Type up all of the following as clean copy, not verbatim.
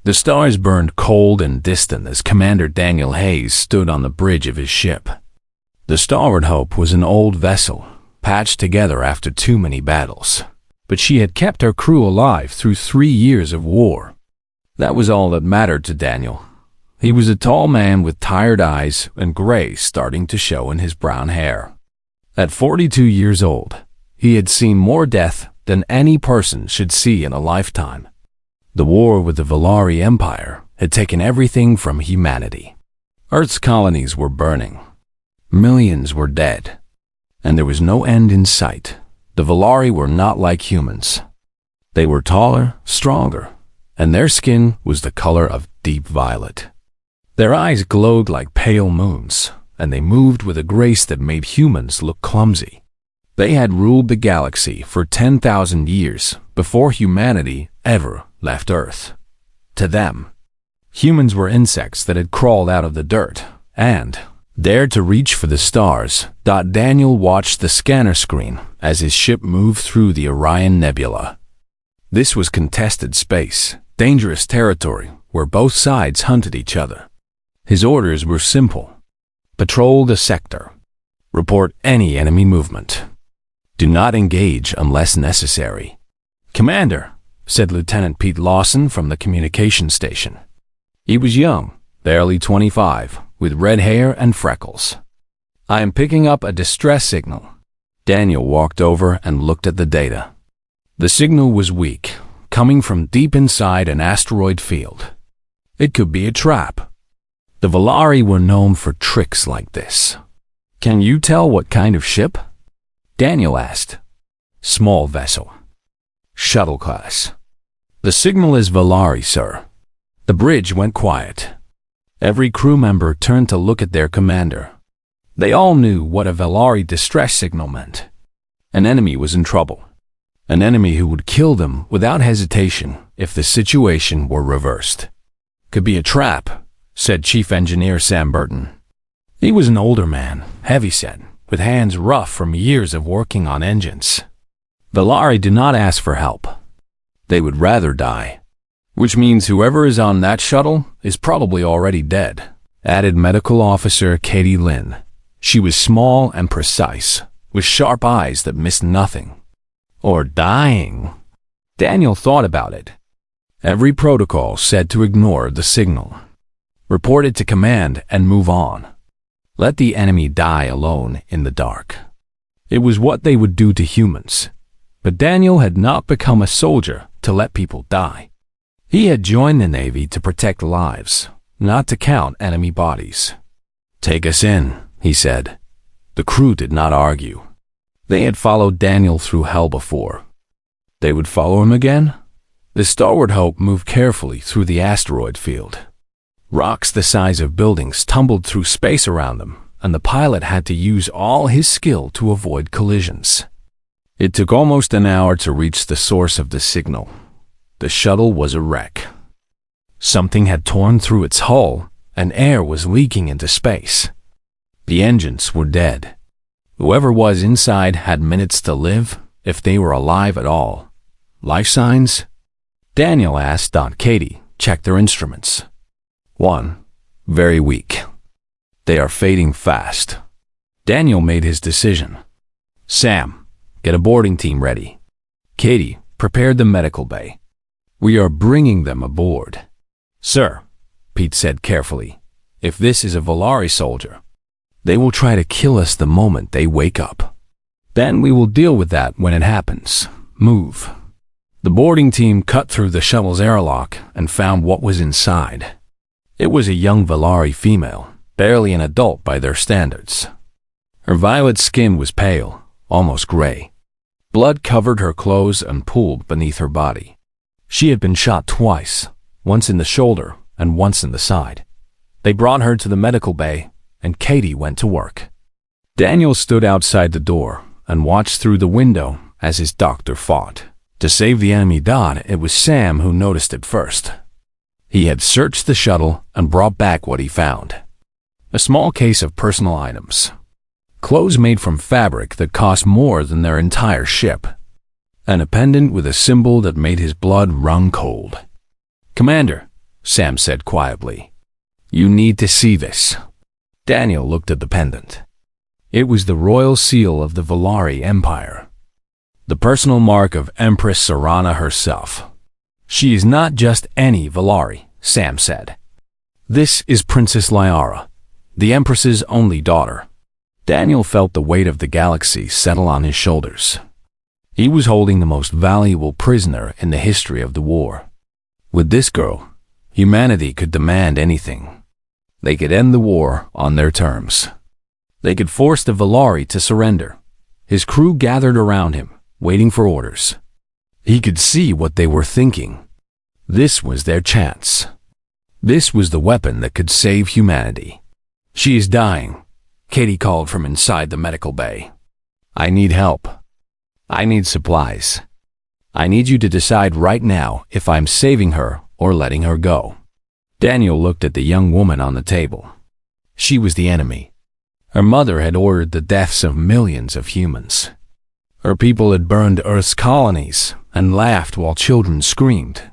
The stars burned cold and distant as Commander Daniel Hayes stood on the bridge of his ship. The Starboard Hope was an old vessel, patched together after too many battles, but she had kept her crew alive through 3 years of war. That was all that mattered to Daniel. He was a tall man with tired eyes and gray starting to show in his brown hair. At 42 years old, he had seen more death than any person should see in a lifetime. The war with the Valari Empire had taken everything from humanity. Earth's colonies were burning. Millions were dead. And there was no end in sight. The Valari were not like humans. They were taller, stronger, and their skin was the color of deep violet. Their eyes glowed like pale moons, and they moved with a grace that made humans look clumsy. They had ruled the galaxy for 10,000 years before humanity ever left Earth. To them, humans were insects that had crawled out of the dirt and dared to reach for the stars. Daniel watched the scanner screen as his ship moved through the Orion Nebula. This was contested space, dangerous territory where both sides hunted each other. His orders were simple. Patrol the sector. Report any enemy movement. Do not engage unless necessary. Commander, said Lieutenant Pete Lawson from the communication station. He was young, barely 25, with red hair and freckles. I am picking up a distress signal. Daniel walked over and looked at the data. The signal was weak, coming from deep inside an asteroid field. It could be a trap. The Valari were known for tricks like this. Can you tell what kind of ship? Daniel asked. Small vessel. Shuttle class. The signal is Valari, sir. The bridge went quiet. Every crew member turned to look at their commander. They all knew what a Valari distress signal meant. An enemy was in trouble. An enemy who would kill them without hesitation if the situation were reversed. Could be a trap, said Chief Engineer Sam Burton. He was an older man, heavyset, with hands rough from years of working on engines. Valari did not ask for help. They would rather die. Which means whoever is on that shuttle is probably already dead, added Medical Officer Katie Lynn. She was small and precise, with sharp eyes that missed nothing. Or dying. Daniel thought about it. Every protocol said to ignore the signal. Report it to command and move on. Let the enemy die alone in the dark. It was what they would do to humans. But Daniel had not become a soldier to let people die. He had joined the Navy to protect lives, not to count enemy bodies. Take us in, he said. The crew did not argue. They had followed Daniel through hell before. They would follow him again? The Starboard Hope moved carefully through the asteroid field. Rocks the size of buildings tumbled through space around them, and the pilot had to use all his skill to avoid collisions. It took almost an hour to reach the source of the signal. The shuttle was a wreck. Something had torn through its hull, and air was leaking into space. The engines were dead. Whoever was inside had minutes to live, if they were alive at all. Life signs? Daniel asked. Katie checked their instruments. 1. Very weak. They are fading fast. Daniel made his decision. Sam, get a boarding team ready. Katie prepared the medical bay. We are bringing them aboard. Sir, Pete said carefully, if this is a Valari soldier, they will try to kill us the moment they wake up. Then we will deal with that when it happens. Move. The boarding team cut through the shuttle's airlock and found what was inside. It was a young Valari female, barely an adult by their standards. Her violet skin was pale, almost gray. Blood covered her clothes and pooled beneath her body. She had been shot twice, once in the shoulder and once in the side. They brought her to the medical bay, and Katie went to work. Daniel stood outside the door and watched through the window as his doctor fought. To save the enemy, it was Sam who noticed it first. He had searched the shuttle and brought back what he found. A small case of personal items. Clothes made from fabric that cost more than their entire ship. And a pendant with a symbol that made his blood run cold. Commander, Sam said quietly. You need to see this. Daniel looked at the pendant. It was the royal seal of the Valari Empire, the personal mark of Empress Serana herself. She is not just any Valari, Sam said. This is Princess Lyara, the Empress's only daughter. Daniel felt the weight of the galaxy settle on his shoulders. He was holding the most valuable prisoner in the history of the war. With this girl, humanity could demand anything. They could end the war on their terms. They could force the Valari to surrender. His crew gathered around him, waiting for orders. He could see what they were thinking. This was their chance. This was the weapon that could save humanity. She is dying, Katie called from inside the medical bay. I need help. I need supplies. I need you to decide right now if I'm saving her or letting her go. Daniel looked at the young woman on the table. She was the enemy. Her mother had ordered the deaths of millions of humans. Her people had burned Earth's colonies and laughed while children screamed.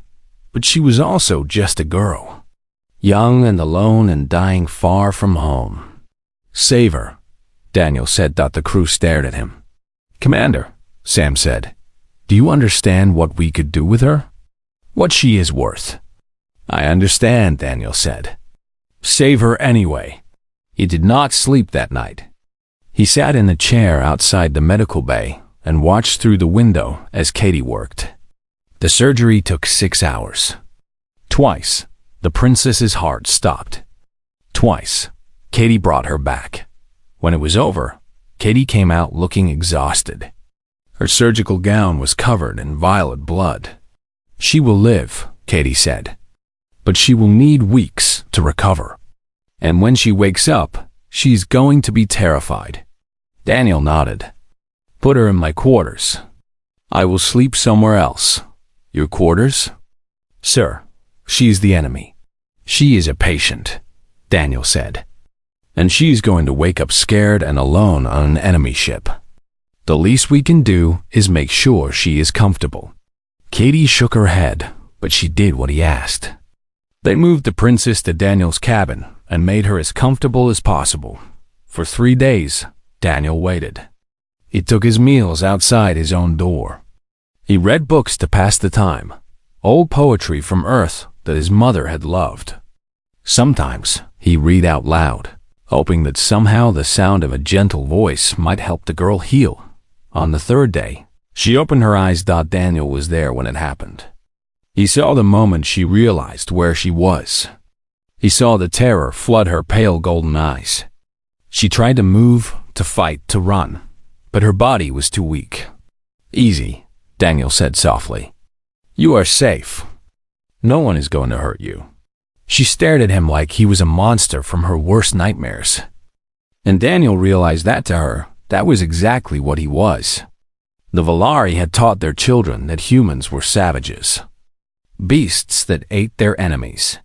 But she was also just a girl, young and alone and dying far from home. Save her, Daniel said. The crew stared at him. Commander, Sam said, do you understand what we could do with her? What she is worth? I understand, Daniel said. Save her anyway. He did not sleep that night. He sat in a chair outside the medical bay and watched through the window as Katie worked. The surgery took 6 hours. Twice, the princess's heart stopped. Twice, Katie brought her back. When it was over, Katie came out looking exhausted. Her surgical gown was covered in violet blood. She will live, Katie said, but she will need weeks to recover. And when she wakes up, she's going to be terrified. Daniel nodded. Put her in my quarters. I will sleep somewhere else. Your quarters? Sir, she is the enemy. She is a patient, Daniel said. And she's going to wake up scared and alone on an enemy ship. The least we can do is make sure she is comfortable. Katie shook her head, but she did what he asked. They moved the princess to Daniel's cabin and made her as comfortable as possible. For 3 days, Daniel waited. He took his meals outside his own door. He read books to pass the time, old poetry from Earth that his mother had loved. Sometimes he read out loud, hoping that somehow the sound of a gentle voice might help the girl heal. On the 3rd day, she opened her eyes. Daniel was there when it happened. He saw the moment she realized where she was. He saw the terror flood her pale golden eyes. She tried to move, to fight, to run, but her body was too weak. Easy, Daniel said softly. You are safe. No one is going to hurt you. She stared at him like he was a monster from her worst nightmares. And Daniel realized that to her, that was exactly what he was. The Valari had taught their children that humans were savages. Beasts that ate their enemies.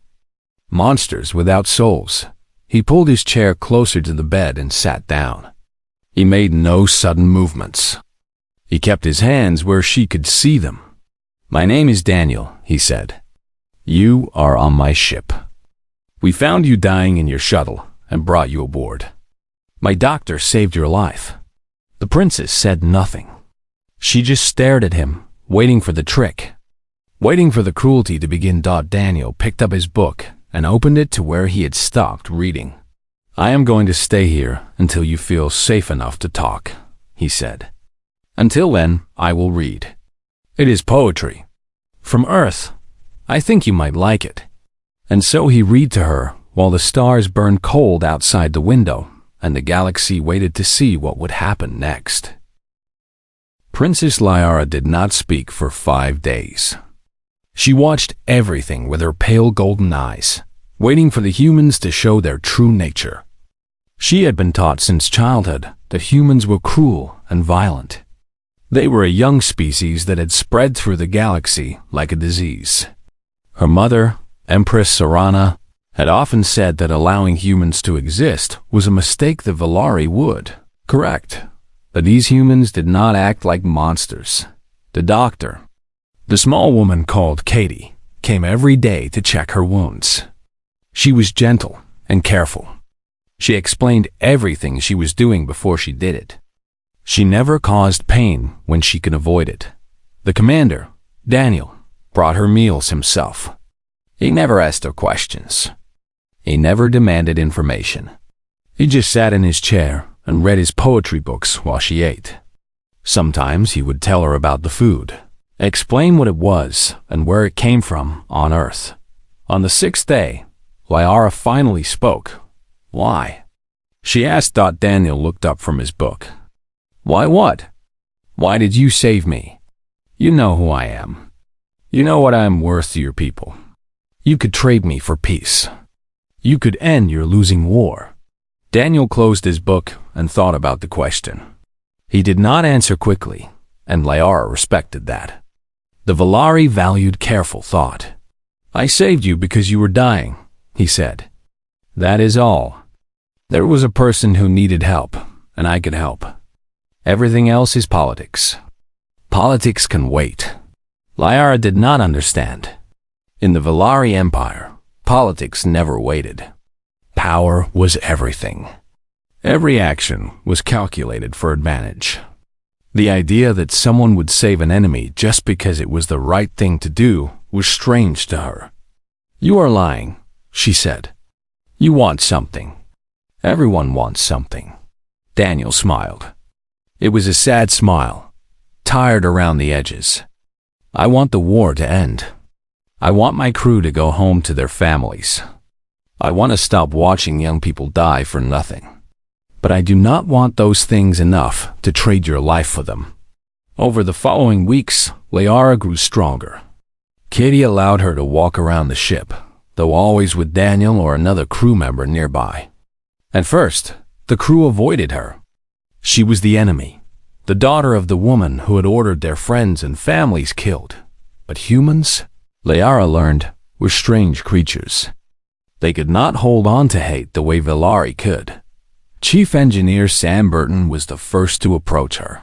Monsters without souls. He pulled his chair closer to the bed and sat down. He made no sudden movements. He kept his hands where she could see them. My name is Daniel, he said. You are on my ship. We found you dying in your shuttle and brought you aboard. My doctor saved your life. The princess said nothing. She just stared at him, waiting for the trick. Waiting for the cruelty to begin. Daniel picked up his book and opened it to where he had stopped reading. I am going to stay here until you feel safe enough to talk, he said. Until then, I will read. It is poetry. From Earth. I think you might like it. And so he read to her while the stars burned cold outside the window and the galaxy waited to see what would happen next. Princess Lyara did not speak for 5 days. She watched everything with her pale golden eyes, waiting for the humans to show their true nature. She had been taught since childhood that humans were cruel and violent. They were a young species that had spread through the galaxy like a disease. Her mother, Empress Serana, had often said that allowing humans to exist was a mistake the Valari would correct. But these humans did not act like monsters. The doctor, the small woman called Katie, came every day to check her wounds. She was gentle and careful. She explained everything she was doing before she did it. She never caused pain when she could avoid it. The commander, Daniel, brought her meals himself. He never asked her questions. He never demanded information. He just sat in his chair and read his poetry books while she ate. Sometimes he would tell her about the food, explain what it was and where it came from on Earth. On the sixth day, Liara finally spoke. Why? She asked. Daniel looked up from his book. Why what? Why did you save me? You know who I am. You know what I am worth to your people. You could trade me for peace. You could end your losing war. Daniel closed his book and thought about the question. He did not answer quickly, and Liara respected that. The Valari valued careful thought. I saved you because you were dying, he said. That is all. There was a person who needed help, and I could help. Everything else is politics. Politics can wait. Liara did not understand. In the Valari Empire, politics never waited. Power was everything. Every action was calculated for advantage. The idea that someone would save an enemy just because it was the right thing to do was strange to her. You are lying, she said. You want something. Everyone wants something. Daniel smiled. It was a sad smile, tired around the edges. I want the war to end. I want my crew to go home to their families. I want to stop watching young people die for nothing. But I do not want those things enough to trade your life for them. Over the following weeks, Liara grew stronger. Katie allowed her to walk around the ship, though always with Daniel or another crew member nearby. At first, the crew avoided her. She was the enemy, the daughter of the woman who had ordered their friends and families killed. But humans, Liara learned, were strange creatures. They could not hold on to hate the way Valari could. Chief Engineer Sam Burton was the first to approach her.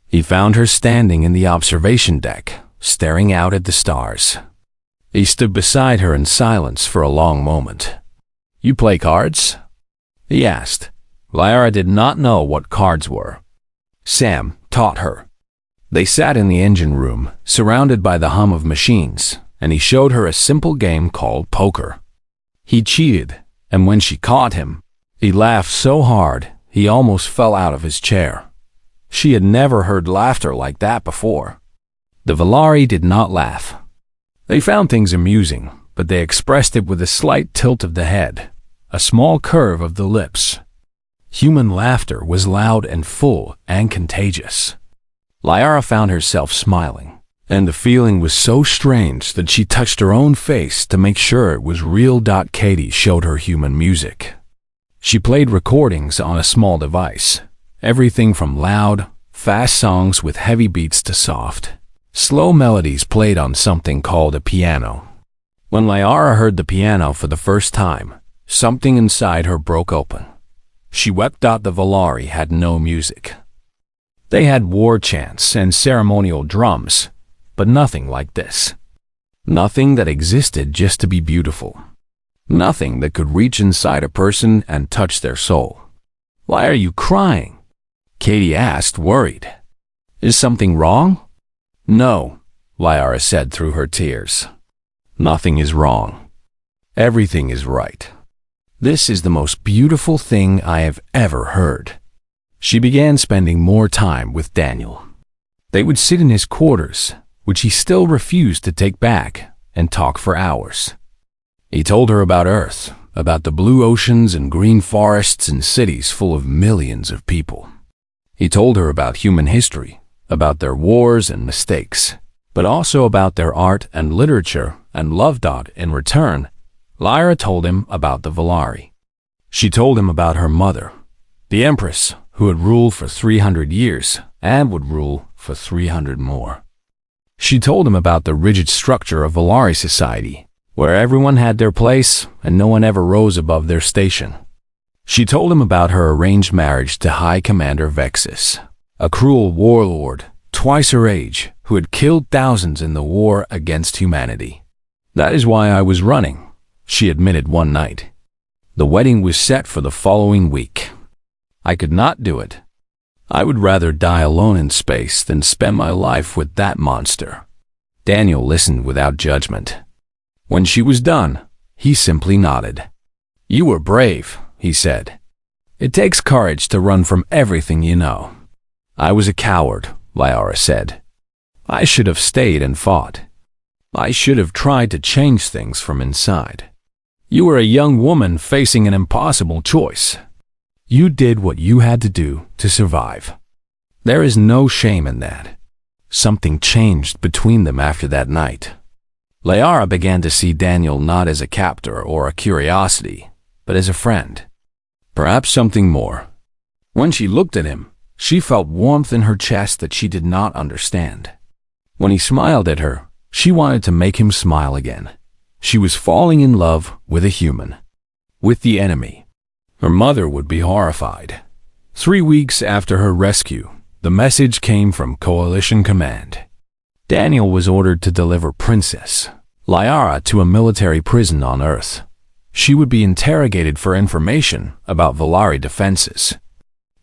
He found her standing in the observation deck, staring out at the stars. He stood beside her in silence for a long moment. You play cards? He asked. Liara did not know what cards were. Sam taught her. They sat in the engine room, surrounded by the hum of machines, and he showed her a simple game called poker. He cheated, and when she caught him, he laughed so hard he almost fell out of his chair. She had never heard laughter like that before. The Valari did not laugh. They found things amusing, but they expressed it with a slight tilt of the head, a small curve of the lips. Human laughter was loud and full and contagious. Liara found herself smiling, and the feeling was so strange that she touched her own face to make sure it was real. Katie showed her human music. She played recordings on a small device, everything from loud, fast songs with heavy beats to soft, slow melodies played on something called a piano. When Liara heard the piano for the first time, something inside her broke open. She wept. The Valari had no music. They had war chants and ceremonial drums, but nothing like this. Nothing that existed just to be beautiful. Nothing that could reach inside a person and touch their soul. Why are you crying? Katie asked, worried. Is something wrong? No, Liara said through her tears. Nothing is wrong. Everything is right. This is the most beautiful thing I have ever heard. She began spending more time with Daniel. They would sit in his quarters, which he still refused to take back, and talk for hours. He told her about Earth, about the blue oceans and green forests and cities full of millions of people. He told her about human history, about their wars and mistakes, but also about their art and literature and love. In return, Liara told him about the Valari. She told him about her mother, the Empress, who had ruled for 300 years and would rule for 300 more. She told him about the rigid structure of Valari society, where everyone had their place and no one ever rose above their station. She told him about her arranged marriage to High Commander Vexus, a cruel warlord, twice her age, who had killed thousands in the war against humanity. That is why I was running, she admitted one night. The wedding was set for the following week. I could not do it. I would rather die alone in space than spend my life with that monster. Daniel listened without judgment. When she was done, he simply nodded. You were brave, he said. It takes courage to run from everything you know. I was a coward, Lyra said. I should have stayed and fought. I should have tried to change things from inside. You were a young woman facing an impossible choice. You did what you had to do to survive. There is no shame in that. Something changed between them after that night. Lyra began to see Daniel not as a captor or a curiosity, but as a friend. Perhaps something more. When she looked at him, she felt warmth in her chest that she did not understand. When he smiled at her, she wanted to make him smile again. She was falling in love with a human. With the enemy. Her mother would be horrified. 3 weeks after her rescue, the message came from Coalition Command. Daniel was ordered to deliver Princess Lyra to a military prison on Earth. She would be interrogated for information about Valari defenses.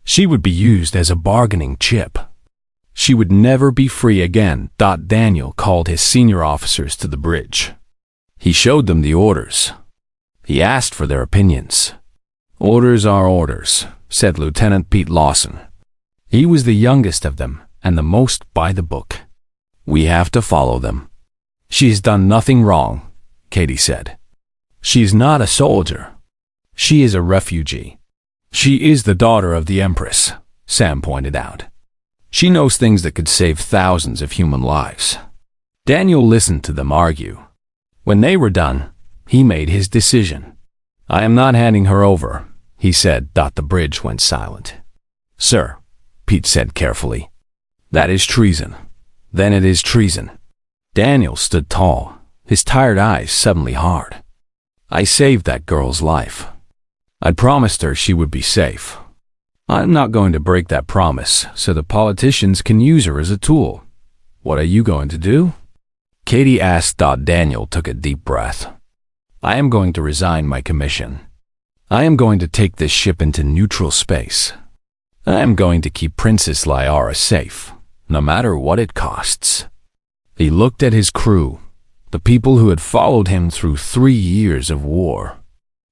She would be used as a bargaining chip. She would never be free again. Daniel called his senior officers to the bridge. He showed them the orders. He asked for their opinions. Orders are orders, said Lieutenant Pete Lawson. He was the youngest of them and the most by the book. We have to follow them. She's done nothing wrong, Katie said. She's not a soldier. She is a refugee. She is the daughter of the Empress, Sam pointed out. She knows things that could save thousands of human lives. Daniel listened to them argue. When they were done, he made his decision. I am not handing her over, he said. The bridge went silent. Sir, Pete said carefully. That is treason. Then it is treason. Daniel stood tall, his tired eyes suddenly hard. I saved that girl's life. I promised her she would be safe. I'm not going to break that promise so the politicians can use her as a tool. What are you going to do? Katie asked. Daniel took a deep breath. I am going to resign my commission. I am going to take this ship into neutral space. I am going to keep Princess Lyra safe, no matter what it costs. He looked at his crew, the people who had followed him through 3 years of war.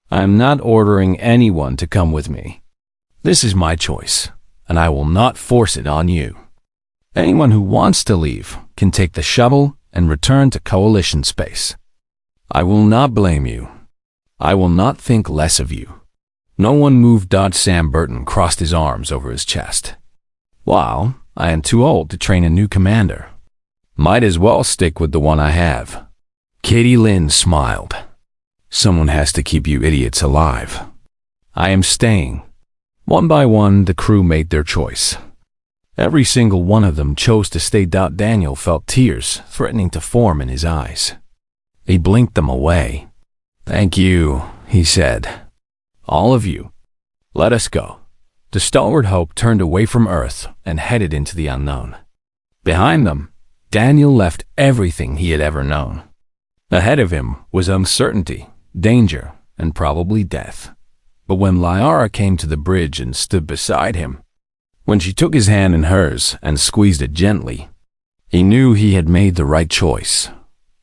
I am not ordering anyone to come with me. This is my choice, and I will not force it on you. Anyone who wants to leave can take the shuttle and return to Coalition space. I will not blame you. I will not think less of you. No one moved. Sam Burton crossed his arms over his chest. Well, I am too old to train a new commander. Might as well stick with the one I have. Katie Lynn smiled. Someone has to keep you idiots alive. I am staying. One by one, the crew made their choice. Every single one of them chose to stay. Daniel felt tears threatening to form in his eyes. He blinked them away. Thank you, he said. All of you. Let us go. The stalwart Hope turned away from Earth and headed into the unknown. Behind them, Daniel left everything he had ever known. Ahead of him was uncertainty, danger, and probably death. But when Lyra came to the bridge and stood beside him, when she took his hand in hers and squeezed it gently, he knew he had made the right choice.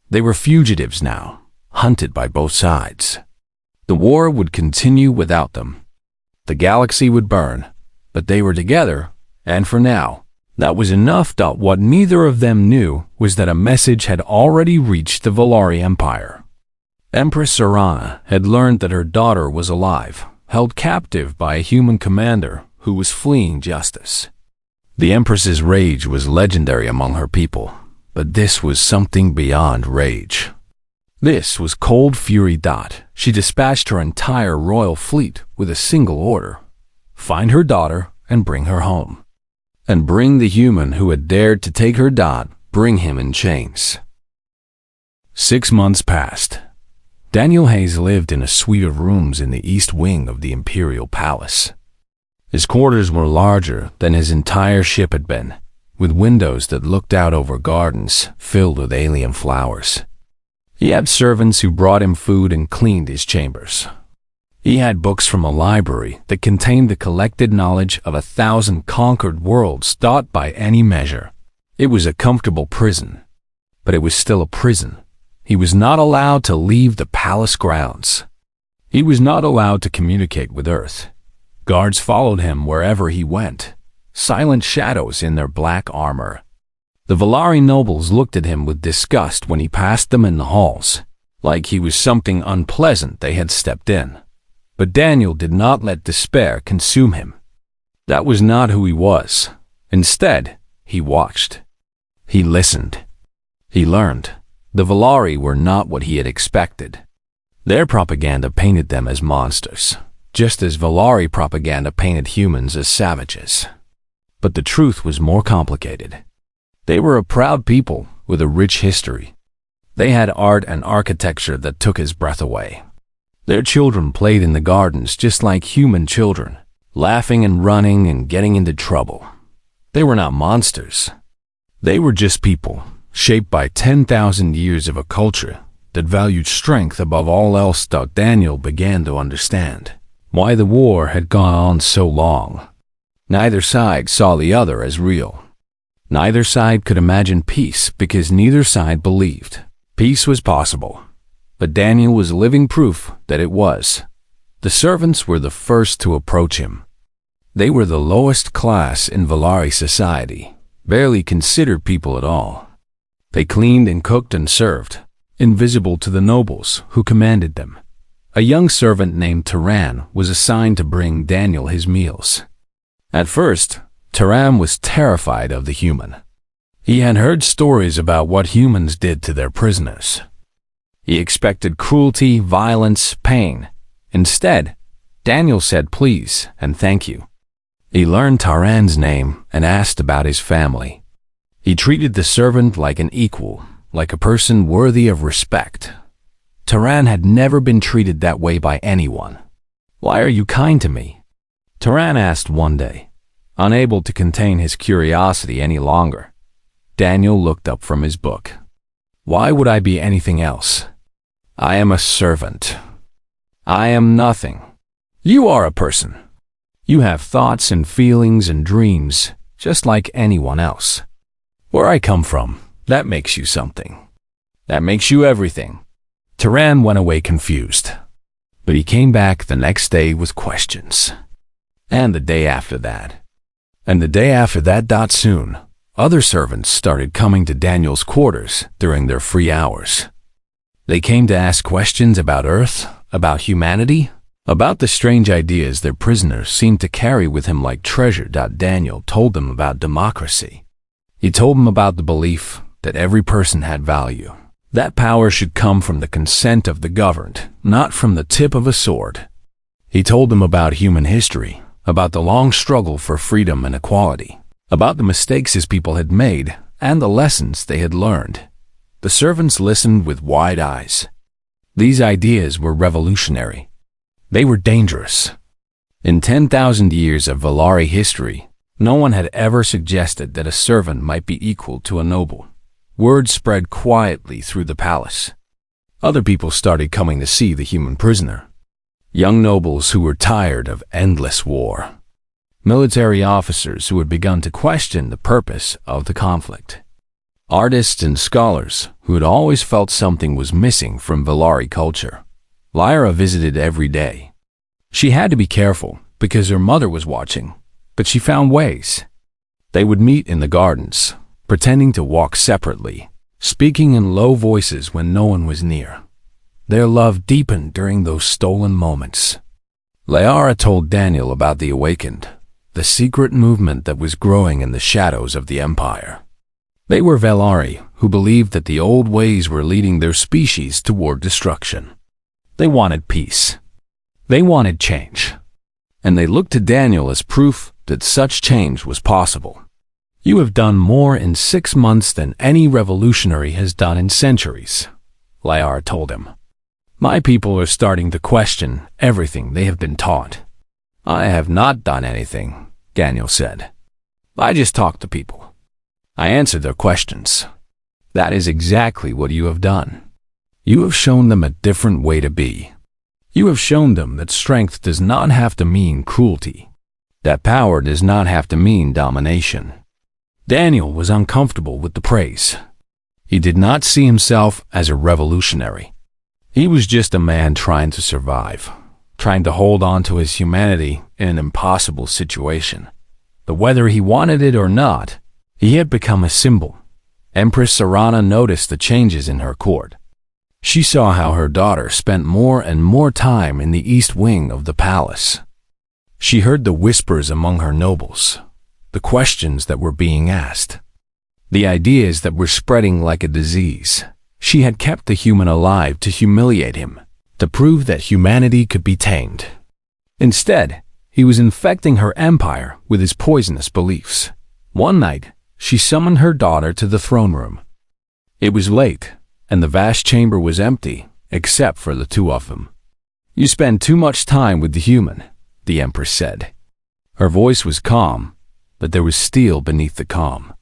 They were fugitives now, hunted by both sides. The war would continue without them. The galaxy would burn, but they were together, and for now, that was enough. What neither of them knew was that a message had already reached the Valari Empire. Empress Serana had learned that her daughter was alive, held captive by a human commander who was fleeing justice. The Empress's rage was legendary among her people, but this was something beyond rage. This was cold fury. She dispatched her entire royal fleet with a single order. Find her daughter and bring her home. And bring the human who had dared to take her. Bring him in chains. 6 months passed. Daniel Hayes lived in a suite of rooms in the east wing of the Imperial Palace. His quarters were larger than his entire ship had been, with windows that looked out over gardens filled with alien flowers. He had servants who brought him food and cleaned his chambers. He had books from a library that contained the collected knowledge of 1,000 conquered worlds thought by any measure. It was a comfortable prison, but it was still a prison. He was not allowed to leave the palace grounds. He was not allowed to communicate with Earth. Guards followed him wherever he went, silent shadows in their black armor. The Valari nobles looked at him with disgust when he passed them in the halls, like he was something unpleasant they had stepped in. But Daniel did not let despair consume him. That was not who he was. Instead, he watched. He listened. He learned. The Valari were not what he had expected. Their propaganda painted them as monsters, just as Valari propaganda painted humans as savages. But the truth was more complicated. They were a proud people with a rich history. They had art and architecture that took his breath away. Their children played in the gardens just like human children, laughing and running and getting into trouble. They were not monsters. They were just people, shaped by 10,000 years of a culture that valued strength above all else. Daniel began to understand why the war had gone on so long. Neither side saw the other as real. Neither side could imagine peace because neither side believed peace was possible. But Daniel was living proof that it was. The servants were the first to approach him. They were the lowest class in Valari society, barely considered people at all. They cleaned and cooked and served, invisible to the nobles who commanded them. A young servant named Taran was assigned to bring Daniel his meals. At first, Taran was terrified of the human. He had heard stories about what humans did to their prisoners. He expected cruelty, violence, pain. Instead, Daniel said please and thank you. He learned Taran's name and asked about his family. He treated the servant like an equal, like a person worthy of respect. Taran had never been treated that way by anyone. "Why are you kind to me?" Taran asked one day, unable to contain his curiosity any longer. Daniel looked up from his book. "Why would I be anything else? I am a servant. I am nothing. You are a person. You have thoughts and feelings and dreams, just like anyone else. Where I come from, that makes you something. That makes you everything." Taran went away confused, but he came back the next day with questions. And the day after that. And the day after that. Soon, other servants started coming to Daniel's quarters during their free hours. They came to ask questions about Earth, about humanity, about the strange ideas their prisoners seemed to carry with him like treasure. Daniel told them about democracy. He told them about the belief that every person had value. That power should come from the consent of the governed, not from the tip of a sword. He told them about human history, about the long struggle for freedom and equality, about the mistakes his people had made and the lessons they had learned. The servants listened with wide eyes. These ideas were revolutionary. They were dangerous. In 10,000 years of Valari history, no one had ever suggested that a servant might be equal to a noble. Word spread quietly through the palace. Other people started coming to see the human prisoner. Young nobles who were tired of endless war. Military officers who had begun to question the purpose of the conflict. Artists and scholars who had always felt something was missing from Valari culture. Lyra visited every day. She had to be careful because her mother was watching, but she found ways. They would meet in the gardens, pretending to walk separately, speaking in low voices when no one was near. Their love deepened during those stolen moments. Lyra told Daniel about the Awakened, the secret movement that was growing in the shadows of the Empire. They were Valari who believed that the old ways were leading their species toward destruction. They wanted peace. They wanted change. And they looked to Daniel as proof that such change was possible. "You have done more in 6 months than any revolutionary has done in centuries," Lyra told him. "My people are starting to question everything they have been taught." "I have not done anything," Daniel said. "I just talk to people. I answer their questions." "That is exactly what you have done. You have shown them a different way to be. You have shown them that strength does not have to mean cruelty, that power does not have to mean domination. Daniel was uncomfortable with the praise. He did not see himself as a revolutionary. He was just a man trying to survive, trying to hold on to his humanity in an impossible situation. But whether he wanted it or not, he had become a symbol. Empress Serana noticed the changes in her court. She saw how her daughter spent more and more time in the east wing of the palace. She heard the whispers among her nobles, the questions that were being asked, the ideas that were spreading like a disease. She had kept the human alive to humiliate him, to prove that humanity could be tamed. Instead, he was infecting her empire with his poisonous beliefs. One night, she summoned her daughter to the throne room. It was late, and the vast chamber was empty, except for the two of them. "You spend too much time with the human," the Empress said. Her voice was calm, but there was steel beneath the calm.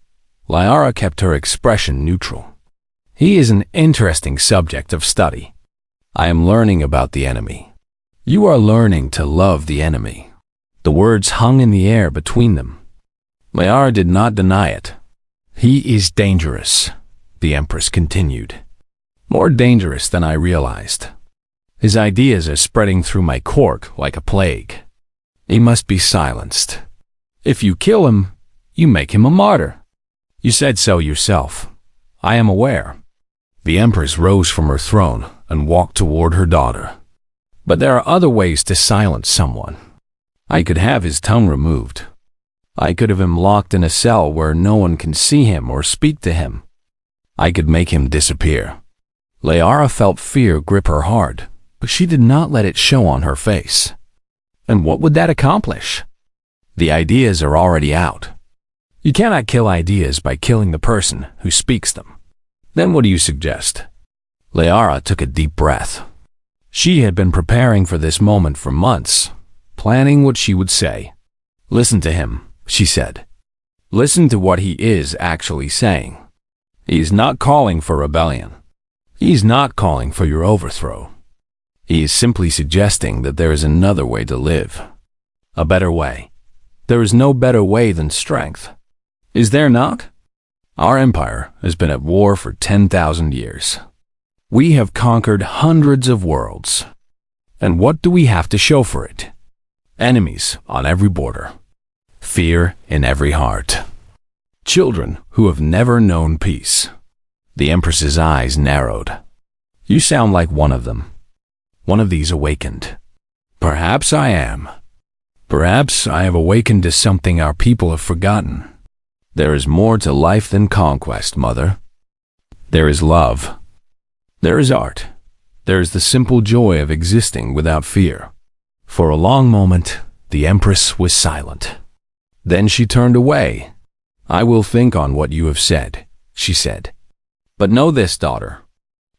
Liara kept her expression neutral. "He is an interesting subject of study. I am learning about the enemy. You are learning to love the enemy." The words hung in the air between them. Liara did not deny it. "He is dangerous," the Empress continued. "More dangerous than I realized. His ideas are spreading through my court like a plague. He must be silenced. If you kill him, you make him a martyr. You said so yourself. I am aware." The Empress rose from her throne and walked toward her daughter. "But there are other ways to silence someone. I could have his tongue removed. I could have him locked in a cell where no one can see him or speak to him. I could make him disappear." Liara felt fear grip her heart, but she did not let it show on her face. And what would that accomplish? The ideas are already out. You cannot kill ideas by killing the person who speaks them. Then what do you suggest? Liara took a deep breath. She had been preparing for this moment for months, planning what she would say. "Listen to him," she said. "Listen to what he is actually saying. He is not calling for rebellion. He is not calling for your overthrow. He is simply suggesting that there is another way to live. A better way. There is no better way than strength. Is there not? Our empire has been at war for 10,000 years. We have conquered hundreds of worlds. And what do we have to show for it? Enemies on every border. Fear in every heart. Children who have never known peace." The Empress's eyes narrowed. "You sound like one of them. One of these awakened. Perhaps I am. Perhaps I have awakened to something our people have forgotten. There is more to life than conquest, Mother. There is love. There is art. There is the simple joy of existing without fear." For a long moment, the Empress was silent. Then she turned away. "I will think on what you have said," she said. "But know this, daughter.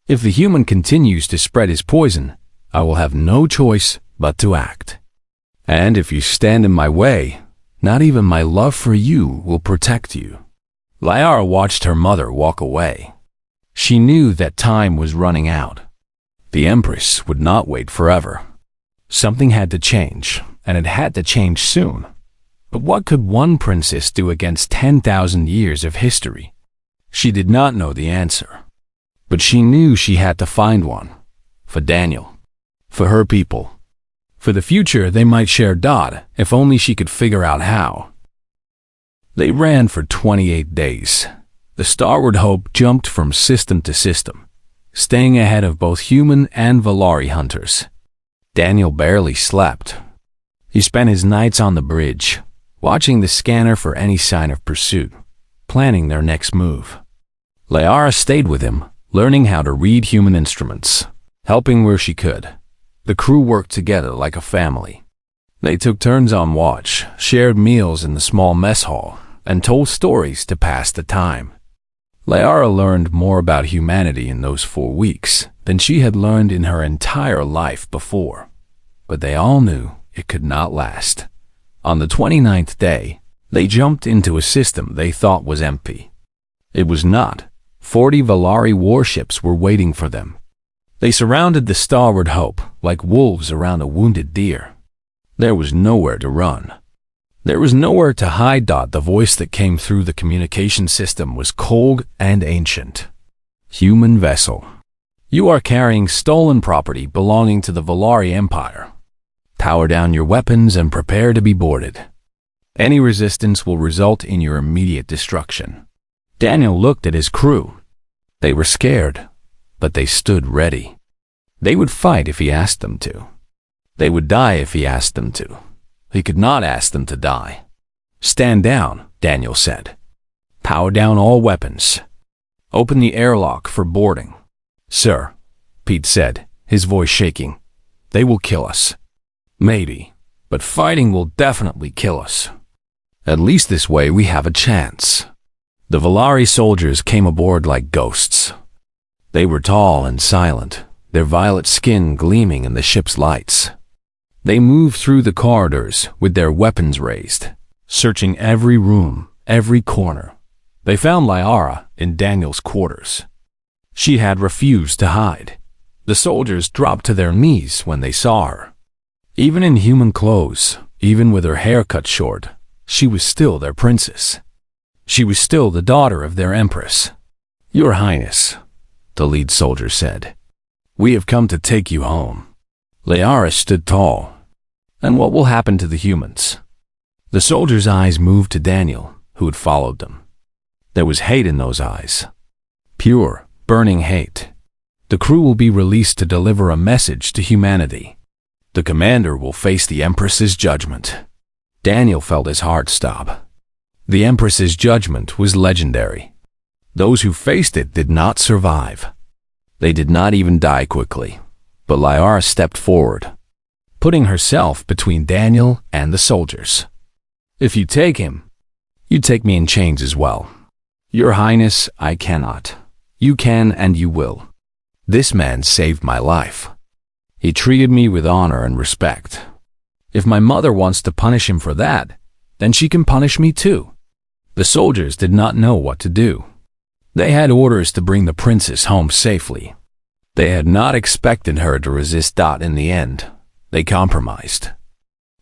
If the human continues to spread his poison, I will have no choice but to act. And if you stand in my way, not even my love for you will protect you." Liara watched her mother walk away. She knew that time was running out. The Empress would not wait forever. Something had to change, and it had to change soon. But what could one princess do against 10,000 years of history? She did not know the answer. But she knew she had to find one. For Daniel. For her people. For the future they might share Dodd, if only she could figure out how. They ran for 28 days. The Starboard Hope jumped from system to system, staying ahead of both human and Valari hunters. Daniel barely slept. He spent his nights on the bridge, watching the scanner for any sign of pursuit, planning their next move. Liara stayed with him, learning how to read human instruments, helping where she could. The crew worked together like a family. They took turns on watch, shared meals in the small mess hall, and told stories to pass the time. Liara learned more about humanity in those 4 weeks than she had learned in her entire life before. But they all knew it could not last. On the 29th day, they jumped into a system they thought was empty. It was not. 40 Valari warships were waiting for them. They surrounded the Starboard Hope like wolves around a wounded deer. There was nowhere to run. There was nowhere to hide. The voice that came through the communication system was cold and ancient. Human vessel. You are carrying stolen property belonging to the Valari Empire. Power down your weapons and prepare to be boarded. Any resistance will result in your immediate destruction. Daniel looked at his crew. They were scared, but they stood ready. They would fight if he asked them to. They would die if he asked them to. He could not ask them to die. Stand down, Daniel said. Power down all weapons. Open the airlock for boarding. Sir, Pete said, his voice shaking. They will kill us. Maybe, but fighting will definitely kill us. At least this way we have a chance. The Valari soldiers came aboard like ghosts. They were tall and silent, their violet skin gleaming in the ship's lights. They moved through the corridors with their weapons raised, searching every room, every corner. They found Lyara in Daniel's quarters. She had refused to hide. The soldiers dropped to their knees when they saw her. Even in human clothes, even with her hair cut short, she was still their princess. She was still the daughter of their empress. Your Highness, the lead soldier said, we have come to take you home. Lyara stood tall. And what will happen to the humans? The soldier's eyes moved to Daniel, who had followed them. There was hate in those eyes. Pure, burning hate. The crew will be released to deliver a message to humanity. The commander will face the Empress's judgment. Daniel felt his heart stop. The Empress's judgment was legendary. Those who faced it did not survive. They did not even die quickly. But Lyara stepped forward, putting herself between Daniel and the soldiers. If you take him, you take me in chains as well. Your Highness, I cannot. You can and you will. This man saved my life. He treated me with honor and respect. If my mother wants to punish him for that, then she can punish me too. The soldiers did not know what to do. They had orders to bring the princess home safely. They had not expected her to resist. In the end, they compromised.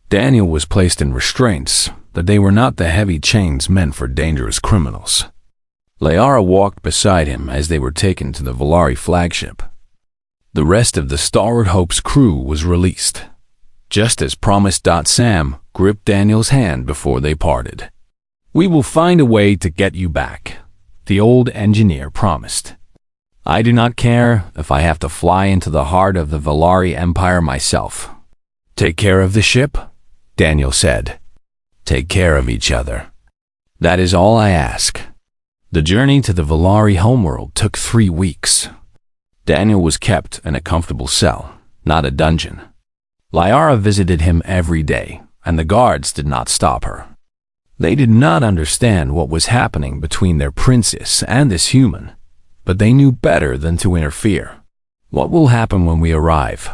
Daniel was placed in restraints, but they were not the heavy chains meant for dangerous criminals. Lyara walked beside him as they were taken to the Valari flagship. The rest of the Starboard Hope's crew was released. Just as promised. Sam gripped Daniel's hand before they parted. We will find a way to get you back, the old engineer promised. I do not care if I have to fly into the heart of the Valari Empire myself. Take care of the ship, Daniel said. Take care of each other. That is all I ask. The journey to the Valari homeworld took 3 weeks. Daniel was kept in a comfortable cell, not a dungeon. Lyara visited him every day, and the guards did not stop her. They did not understand what was happening between their princess and this human, but they knew better than to interfere. What will happen when we arrive?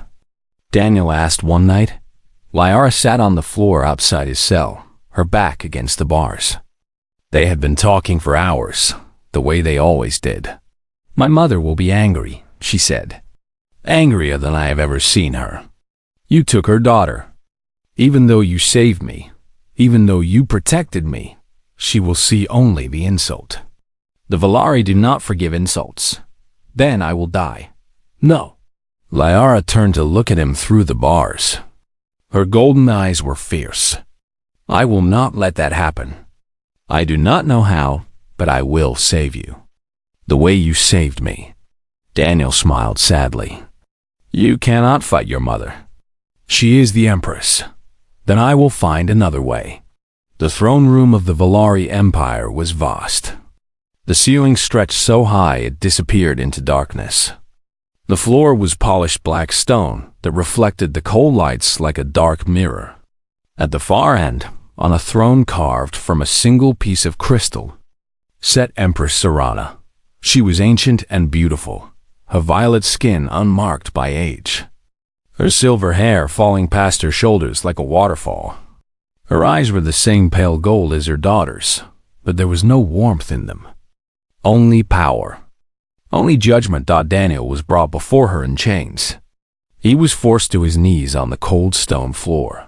Daniel asked one night. Lyara sat on the floor outside his cell, her back against the bars. They had been talking for hours, the way they always did. My mother will be angry, she said. Angrier than I have ever seen her. You took her daughter. Even though you saved me, even though you protected me, she will see only the insult. The Valari do not forgive insults. Then I will die. No. Lyara turned to look at him through the bars. Her golden eyes were fierce. I will not let that happen. I do not know how, but I will save you. The way you saved me. Daniel smiled sadly. You cannot fight your mother. She is the Empress. Then I will find another way. The throne room of the Valari Empire was vast. The ceiling stretched so high it disappeared into darkness. The floor was polished black stone that reflected the cold lights like a dark mirror. At the far end, on a throne carved from a single piece of crystal, sat Empress Serana. She was ancient and beautiful, her violet skin unmarked by age, her silver hair falling past her shoulders like a waterfall. Her eyes were the same pale gold as her daughter's, but there was no warmth in them. Only power. Only judgment. Daniel was brought before her in chains. He was forced to his knees on the cold stone floor.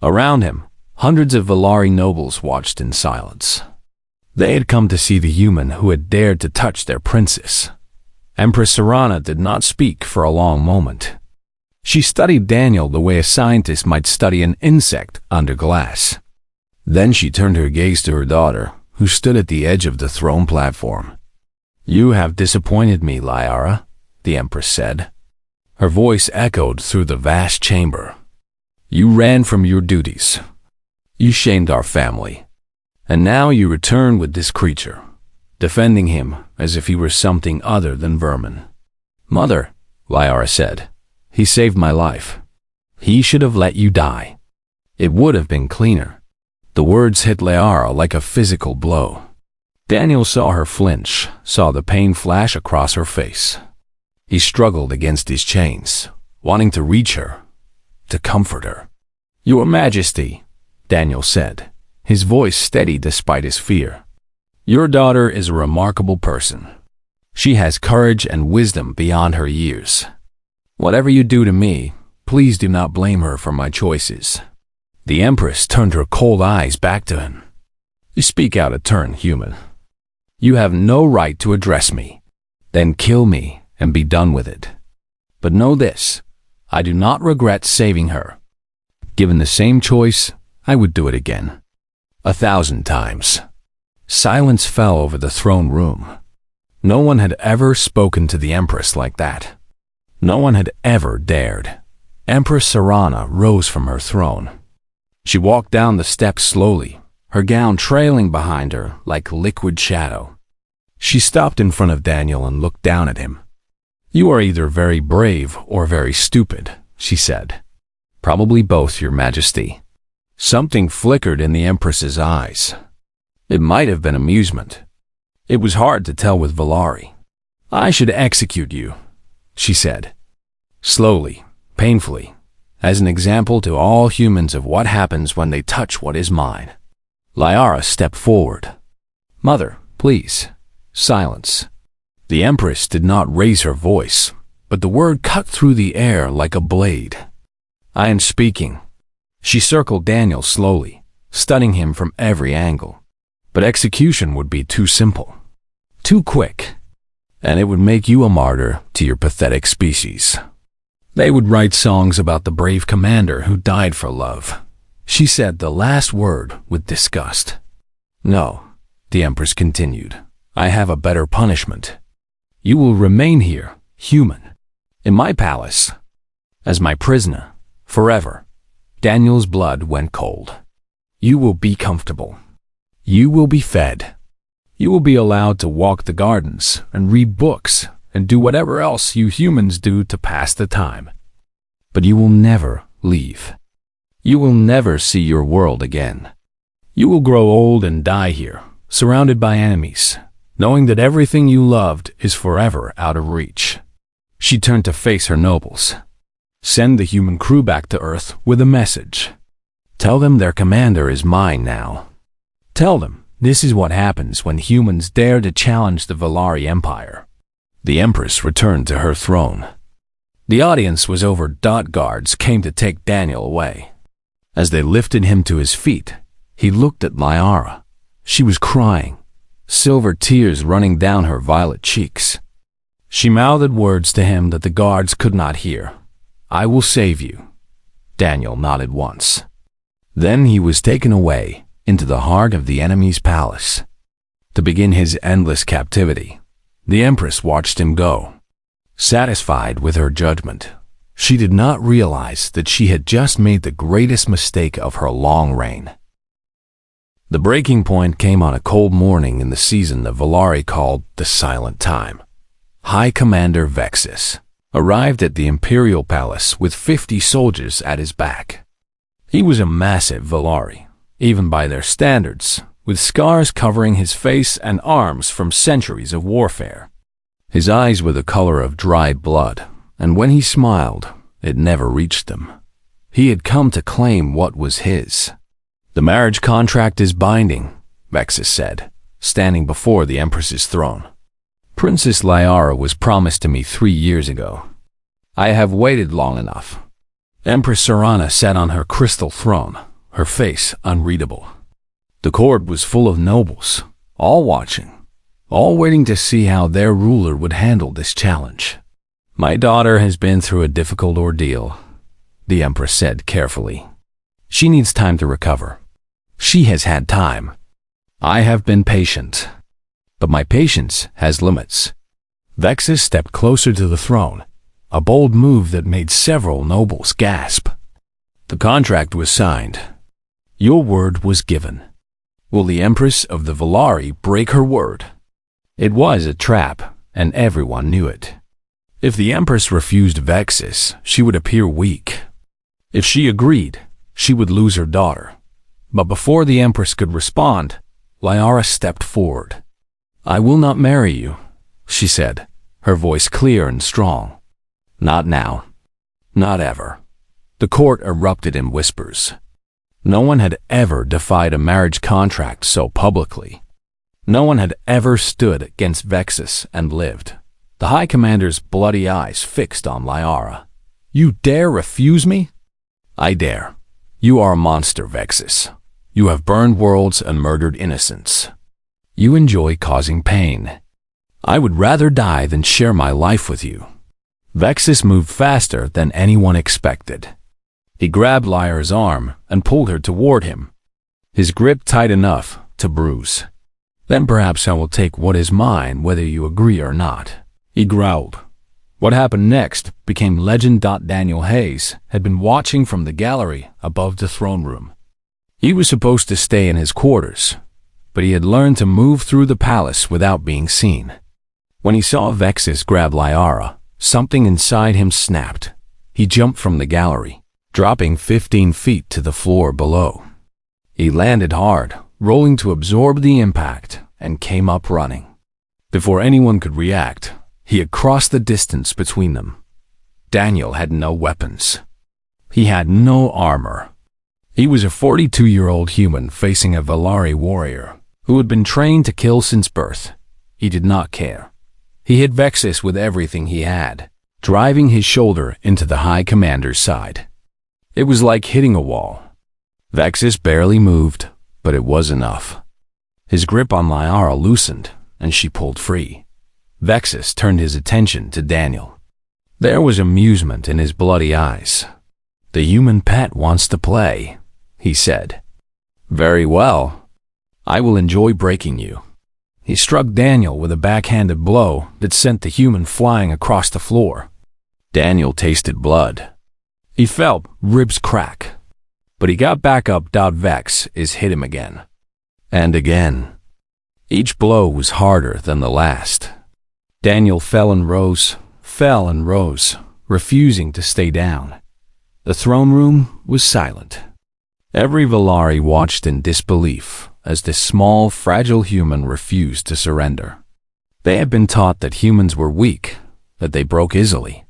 Around him, hundreds of Valari nobles watched in silence. They had come to see the human who had dared to touch their princess. Empress Serana did not speak for a long moment. She studied Daniel the way a scientist might study an insect under glass. Then she turned her gaze to her daughter, who stood at the edge of the throne platform. "You have disappointed me, Liara," the Empress said. Her voice echoed through the vast chamber. "You ran from your duties. You shamed our family. And now you return with this creature, defending him as if he were something other than vermin." "Mother," Liara said, "he saved my life. He should have let you die. It would have been cleaner." The words hit Liara like a physical blow. Daniel saw her flinch, saw the pain flash across her face. He struggled against his chains, wanting to reach her, to comfort her. "Your Majesty," Daniel said, his voice steady despite his fear. "Your daughter is a remarkable person. She has courage and wisdom beyond her years. Whatever you do to me, please do not blame her for my choices." The Empress turned her cold eyes back to him. "You speak out of turn, human. You have no right to address me. Then kill me and be done with it. But know this, I do not regret saving her. Given the same choice, I would do it again. 1,000 times. Silence fell over the throne room. No one had ever spoken to the Empress like that. No one had ever dared. Empress Serana rose from her throne. She walked down the steps slowly, her gown trailing behind her like liquid shadow. She stopped in front of Daniel and looked down at him. "You are either very brave or very stupid," she said. "Probably both, Your Majesty." Something flickered in the Empress's eyes. It might have been amusement. It was hard to tell with Valari. "I should execute you," she said. Slowly, painfully, as an example to all humans of what happens when they touch what is mine. Liara stepped forward. "Mother, please, silence." The Empress did not raise her voice, but the word cut through the air like a blade. "I am speaking." She circled Daniel slowly, studying him from every angle. But execution would be too simple, too quick, and it would make you a martyr to your pathetic species. They would write songs about the brave commander who died for love. She said the last word with disgust. "No," the Empress continued, "I have a better punishment. You will remain here, human, in my palace, as my prisoner, forever." Daniel's blood went cold. "You will be comfortable. You will be fed. You will be allowed to walk the gardens and read books and do whatever else you humans do to pass the time. But you will never leave. You will never see your world again. You will grow old and die here, surrounded by enemies, knowing that everything you loved is forever out of reach." She turned to face her nobles. "Send the human crew back to Earth with a message. Tell them their commander is mine now. Tell them this is what happens when humans dare to challenge the Valari Empire." The Empress returned to her throne. The audience was over. Guards came to take Daniel away. As they lifted him to his feet, he looked at Liara. She was crying, silver tears running down her violet cheeks. She mouthed words to him that the guards could not hear. "I will save you." Daniel nodded once. Then he was taken away into the heart of the enemy's palace to begin his endless captivity. The Empress watched him go. Satisfied with her judgment, she did not realize that she had just made the greatest mistake of her long reign. The breaking point came on a cold morning in the season that Valari called the Silent Time. High Commander Vexus arrived at the Imperial Palace with 50 soldiers at his back. He was a massive Valari, even by their standards, with scars covering his face and arms from centuries of warfare. His eyes were the color of dried blood, and when he smiled, it never reached them. He had come to claim what was his. "The marriage contract is binding," Vexus said, standing before the Empress's throne. Princess Lyara was promised to me 3 years ago. I have waited long enough. Empress Serana sat on her crystal throne, her face unreadable. The court was full of nobles, all watching, all waiting to see how their ruler would handle this challenge. My daughter has been through a difficult ordeal, the Empress said carefully. She needs time to recover. She has had time. I have been patient, but my patience has limits. Vexus stepped closer to the throne, a bold move that made several nobles gasp. The contract was signed. Your word was given. Will the Empress of the Valari break her word? It was a trap, and everyone knew it. If the Empress refused Vexus, she would appear weak. If she agreed, she would lose her daughter. But before the Empress could respond, Lyara stepped forward. I will not marry you, she said, her voice clear and strong. Not now. Not ever. The court erupted in whispers. No one had ever defied a marriage contract so publicly. No one had ever stood against Vexus and lived. The High Commander's bloody eyes fixed on Lyara. You dare refuse me? I dare. You are a monster, Vexus. You have burned worlds and murdered innocents. You enjoy causing pain. I would rather die than share my life with you. Vexus moved faster than anyone expected. He grabbed Lyra's arm and pulled her toward him, his grip tight enough to bruise. Then perhaps I will take what is mine whether you agree or not, he growled. What happened next became legend. Daniel Hayes had been watching from the gallery above the throne room. He was supposed to stay in his quarters, but he had learned to move through the palace without being seen. When he saw Vexus grab Lyara, something inside him snapped. He jumped from the gallery, dropping 15 feet to the floor below. He landed hard, rolling to absorb the impact, and came up running. Before anyone could react, he had crossed the distance between them. Daniel had no weapons. He had no armor. He was a 42-year-old human facing a Valari warrior who had been trained to kill since birth. He did not care. He hit Vexus with everything he had, driving his shoulder into the High Commander's side. It was like hitting a wall. Vexus barely moved, but it was enough. His grip on Lyara loosened, and she pulled free. Vexus turned his attention to Daniel. There was amusement in his bloody eyes. The human pet wants to play, he said. Very well. I will enjoy breaking you. He struck Daniel with a backhanded blow that sent the human flying across the floor. Daniel tasted blood. He felt ribs crack. But he got back up. Vex hit him again. And again. Each blow was harder than the last. Daniel fell and rose, refusing to stay down. The throne room was silent. Every Valari watched in disbelief as this small, fragile human refused to surrender. They had been taught that humans were weak, that they broke easily.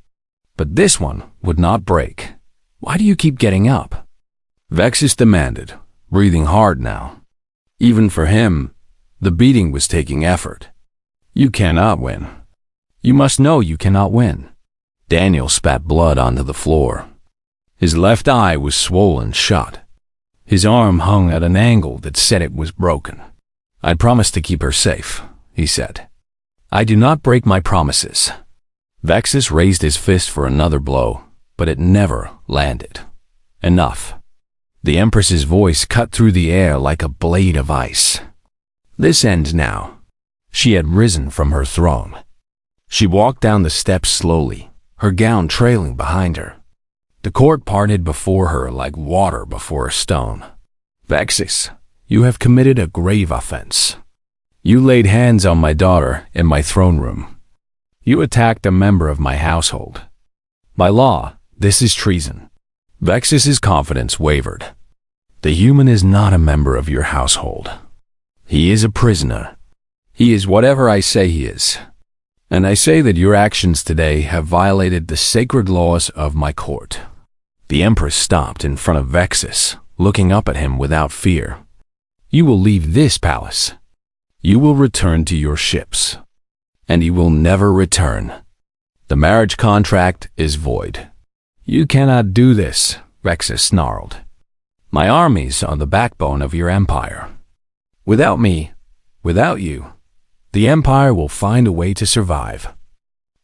But this one would not break. Why do you keep getting up? Vexus demanded, breathing hard now. Even for him, the beating was taking effort. You cannot win. You must know you cannot win. Daniel spat blood onto the floor. His left eye was swollen shut. His arm hung at an angle that said it was broken. I promised to keep her safe, he said. I do not break my promises. Vexus raised his fist for another blow, but it never landed. Enough. The Empress's voice cut through the air like a blade of ice. This ends now. She had risen from her throne. She walked down the steps slowly, her gown trailing behind her. The court parted before her like water before a stone. Vexus, you have committed a grave offense. You laid hands on my daughter in my throne room. You attacked a member of my household. By law, this is treason. Vexus's confidence wavered. The human is not a member of your household. He is a prisoner. He is whatever I say he is. And I say that your actions today have violated the sacred laws of my court. The Empress stopped in front of Vexus, looking up at him without fear. You will leave this palace. You will return to your ships. and you will never return. The marriage contract is void." "You cannot do this," Vexus snarled. "My armies are the backbone of your empire. Without me, without you, the empire will find a way to survive.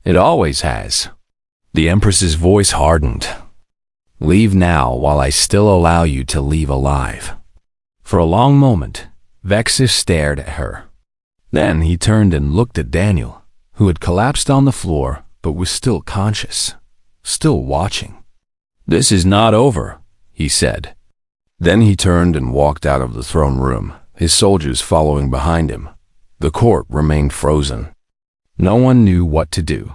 It always has." The Empress's voice hardened. "Leave now while I still allow you to leave alive." For a long moment, Vexus stared at her. Then he turned and looked at Daniel, who had collapsed on the floor but was still conscious, still watching. "This is not over," he said. Then he turned and walked out of the throne room, his soldiers following behind him. The court remained frozen. No one knew what to do.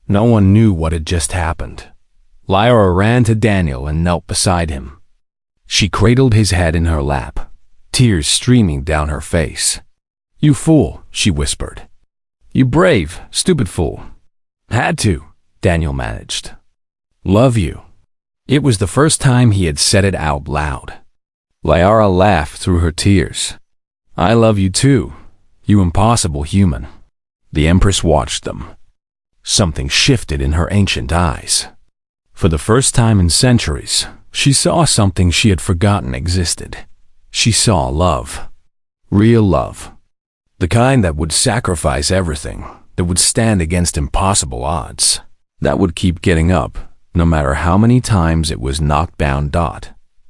No one knew what had just happened. Lyra ran to Daniel and knelt beside him. She cradled his head in her lap, tears streaming down her face. "You fool," she whispered. "You brave, stupid fool." "Had to," Daniel managed. "Love you." It was the first time he had said it out loud. Lyra laughed through her tears. "I love you too, you impossible human." The Empress watched them. Something shifted in her ancient eyes. For the first time in centuries, she saw something she had forgotten existed. She saw love. Real love. The kind that would sacrifice everything, that would stand against impossible odds, that would keep getting up, no matter how many times it was knocked down.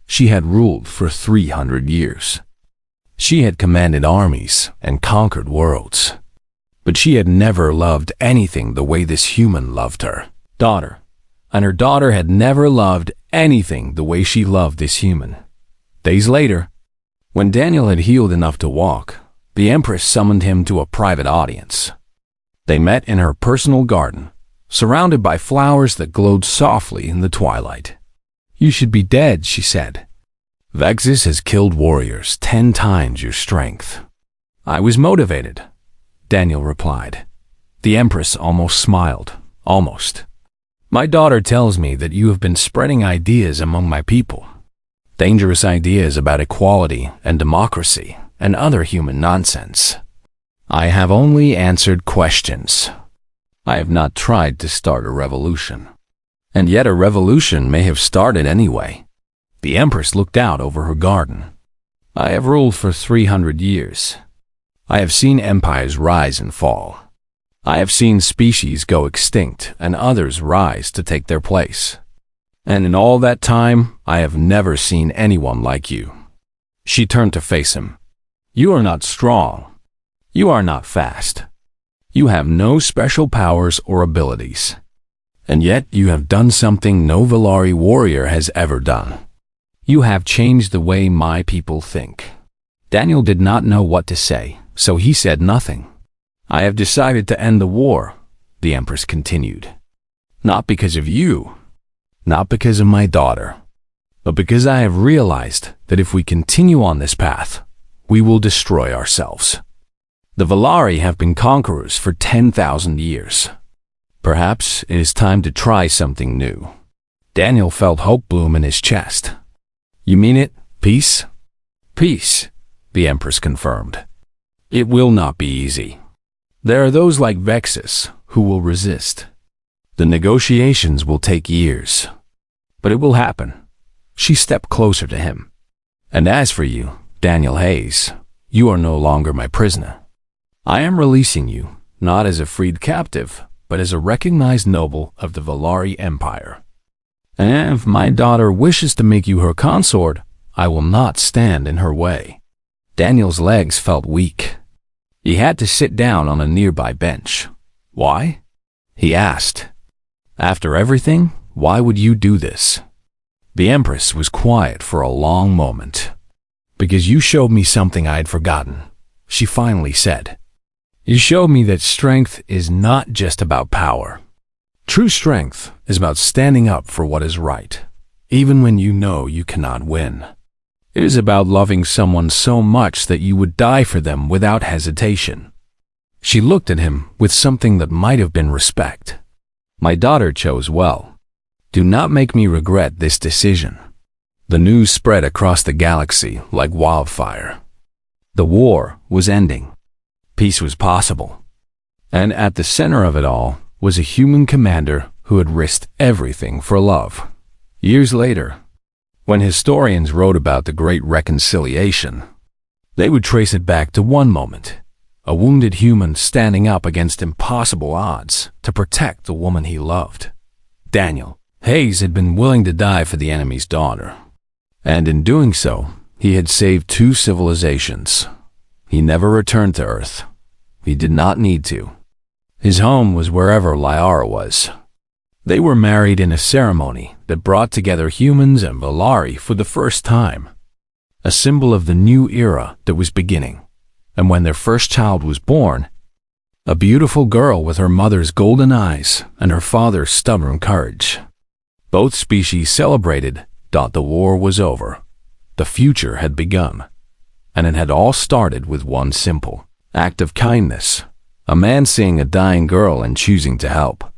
She had ruled for 300 years. She had commanded armies and conquered worlds. But she had never loved anything the way this human loved her daughter. And her daughter had never loved anything the way she loved this human. Days later, when Daniel had healed enough to walk, the Empress summoned him to a private audience. They met in her personal garden, surrounded by flowers that glowed softly in the twilight. "You should be dead," she said. "Vexus has killed warriors 10 times your strength." "I was motivated," Daniel replied. The Empress almost smiled. Almost. "My daughter tells me that you have been spreading ideas among my people. Dangerous ideas about equality and democracy and other human nonsense. I have only answered questions. I have not tried to start a revolution. And yet a revolution may have started anyway." The Empress looked out over her garden. "I have ruled for 300 years. I have seen empires rise and fall. I have seen species go extinct and others rise to take their place. And in all that time, I have never seen anyone like you." She turned to face him. "You are not strong. You are not fast. You have no special powers or abilities. And yet you have done something no Valari warrior has ever done. You have changed the way my people think." Daniel did not know what to say, so he said nothing. "I have decided to end the war," the Empress continued. "Not because of you, not because of my daughter, but because I have realized that if we continue on this path, we will destroy ourselves. The Valari have been conquerors for 10,000 years. Perhaps it is time to try something new." Daniel felt hope bloom in his chest. "You mean it? Peace?" "Peace," the Empress confirmed. "It will not be easy. There are those like Vexus who will resist. The negotiations will take years. But it will happen." She stepped closer to him. "And as for you, Daniel Hayes, you are no longer my prisoner. I am releasing you, not as a freed captive, but as a recognized noble of the Valari Empire. And if my daughter wishes to make you her consort, I will not stand in her way." Daniel's legs felt weak. He had to sit down on a nearby bench. "Why?" he asked. "After everything, why would you do this?" The Empress was quiet for a long moment. "Because you showed me something I had forgotten," she finally said. "You showed me that strength is not just about power. True strength is about standing up for what is right, even when you know you cannot win. It is about loving someone so much that you would die for them without hesitation." She looked at him with something that might have been respect. "My daughter chose well. Do not make me regret this decision." The news spread across the galaxy like wildfire. The war was ending. Peace was possible. And at the center of it all was a human commander who had risked everything for love. Years later, when historians wrote about the Great Reconciliation, they would trace it back to one moment: a wounded human standing up against impossible odds to protect the woman he loved. Daniel Hayes had been willing to die for the enemy's daughter, and in doing so, he had saved 2 civilizations. He never returned to Earth. He did not need to. His home was wherever Lyra was. They were married in a ceremony that brought together humans and Valari for the first time, a symbol of the new era that was beginning. And when their first child was born, a beautiful girl with her mother's golden eyes and her father's stubborn courage, both species celebrated that the war was over. The future had begun, and it had all started with one simple act of kindness: a man seeing a dying girl and choosing to help.